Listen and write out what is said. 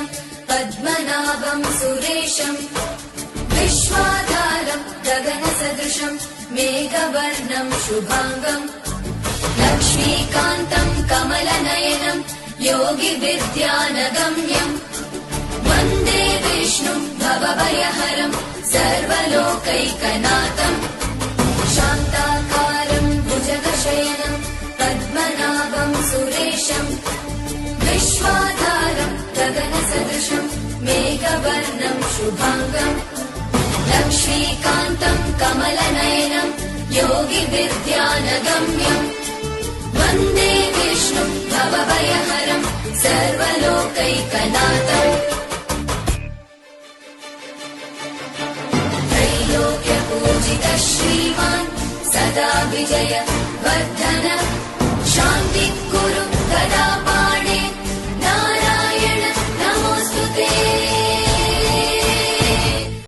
शयनं पद्मनाभं सुरेशं विश्वाधारं गगनसदृशं मेघवर्णं शुभांगं लक्ष्मीकान्तं कमलनयनं योगिविद्यानगम्यं वन्दे विष्णुं भवभयहरं सर्वलोकैकनाथं शान्ताकारं भुजगशयनं पद्मनाभं सुरेशं विश्वाधारं गगनसदृशं मेघवर्णं शुभांगं लक्ष्मीकान्तं कमलनयनं योगिविद्यानगम्यं वन्दे विष्णुं भवभयहरं सर्वलोकैकनाथम् त्रैलोक्यपूजितः श्रीमान् सदा विजय